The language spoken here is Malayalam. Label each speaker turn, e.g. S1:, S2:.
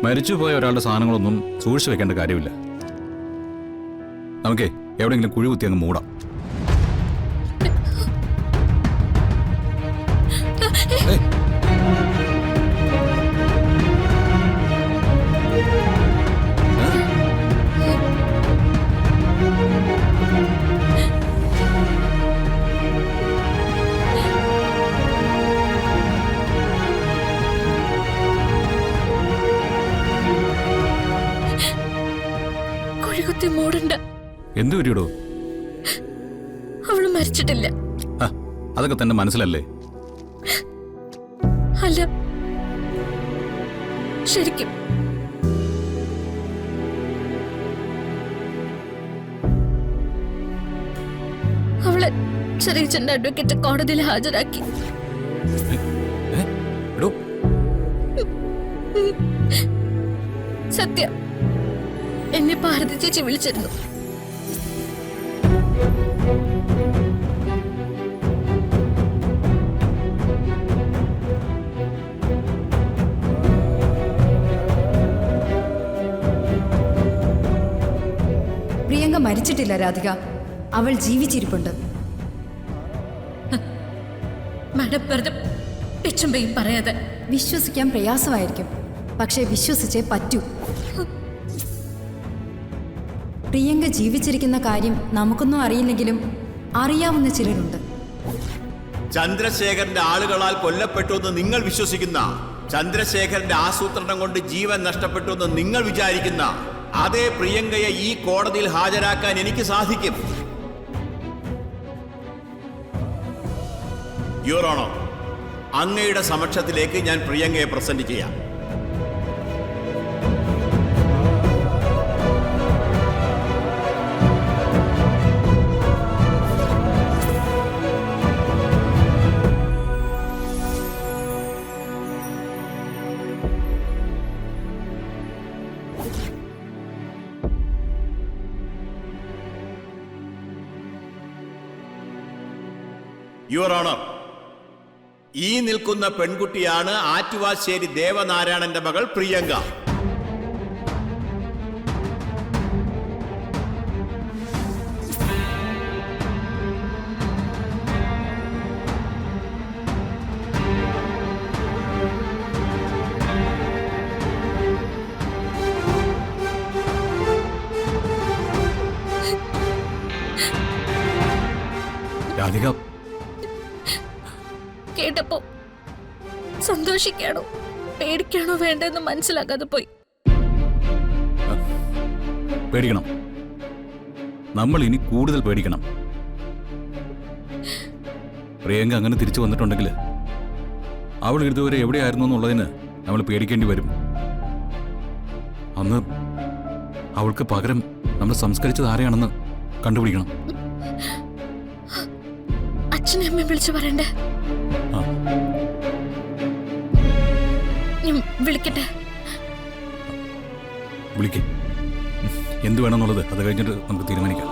S1: മരിച്ചുപോയ ഒരാളുടെ സാധനങ്ങളൊന്നും സൂക്ഷിച്ചു വെക്കേണ്ട കാര്യമില്ല. നമുക്കേ എവിടെയെങ്കിലും കുഴി കുത്തി അങ്ങ് മൂടാം.
S2: മൂടണ്ട.
S1: എന്തു വരിടോ?
S2: അവള് മരിച്ചിട്ടില്ല.
S1: അതൊക്കെ തന്നെ മനസ്സിലല്ലേ?
S2: അല്ല, ശരിക്കും അവളെ ചെറിയച്ഛന്റെ അഡ്വക്കേറ്റ് കോടതിയിൽ ഹാജരാക്കി. സത്യം, എന്നെ ഭാരതി ചേച്ചി വിളിച്ചിരുന്നു.
S3: പ്രിയങ്ക മരിച്ചിട്ടില്ല രാധിക, അവൾ ജീവിച്ചിരിപ്പുണ്ട്.
S2: മാഡം വെറുതെ പിച്ചുമ്പയും പറയാതെ.
S3: വിശ്വസിക്കാൻ പ്രയാസമായിരിക്കും, പക്ഷേ വിശ്വസിച്ചേ പറ്റൂ. പ്രിയങ്ക ജീവിച്ചിരിക്കുന്ന കാര്യം നമുക്കൊന്നും അറിയില്ലെങ്കിലും അറിയാവുന്ന ചിലരുണ്ട്.
S4: ചന്ദ്രശേഖരന്റെ ആളുകളാൽ കൊല്ലപ്പെട്ടു എന്ന് നിങ്ങൾ വിശ്വസിക്കുന്ന, ചന്ദ്രശേഖരന്റെ ആസൂത്രണം കൊണ്ട് ജീവൻ നഷ്ടപ്പെട്ടു എന്ന് നിങ്ങൾ വിചാരിക്കുന്ന അതേ പ്രിയങ്കയെ ഈ കോടതിയിൽ ഹാജരാക്കാൻ എനിക്ക് സാധിക്കും. യുവർ ഓണർ, അങ്ങയുടെ സമക്ഷത്തിലേക്ക് ഞാൻ പ്രിയങ്കയെ പ്രസന്റ് ചെയ്യാം. യുവർ ഓണർ, ഈ നിൽക്കുന്ന പെൺകുട്ടിയാണ് ആറ്റുവാശ്ശേരി ദേവനാരായണന്റെ മകൾ പ്രിയങ്ക.
S1: രാധിക,
S2: കേട്ടപ്പോ സന്തോഷിക്കാണോ പേടിക്കാണോ വേണ്ടെന്ന് മനസ്സിലാക്കാതെ പോയി.
S1: പേടിക്കണം. നമ്മൾ ഇനി കൂടുതൽ പേടിക്കണം. പ്രിയങ്ക അങ്ങനെ തിരിച്ചു വന്നിട്ടുണ്ടെങ്കിൽ അവൾ ഇതുവരെ എവിടെയായിരുന്നു എന്നുള്ളതിന് നമ്മൾ പേടിക്കേണ്ടി വരും. അന്ന് അവൾക്ക് പകരം നമ്മൾ സംസ്കരിച്ചത് ആരെയാണെന്ന് കണ്ടുപിടിക്കണം.
S2: അച്ഛനെ അമ്മയെ വിളിച്ചു പറയണ്ടേ? വിളിക്കട്ടെ?
S1: വിളിക്കേ. എന്ത് വേണമെന്നുള്ളത് അത് കഴിഞ്ഞിട്ട് നമുക്ക് തീരുമാനിക്കാം.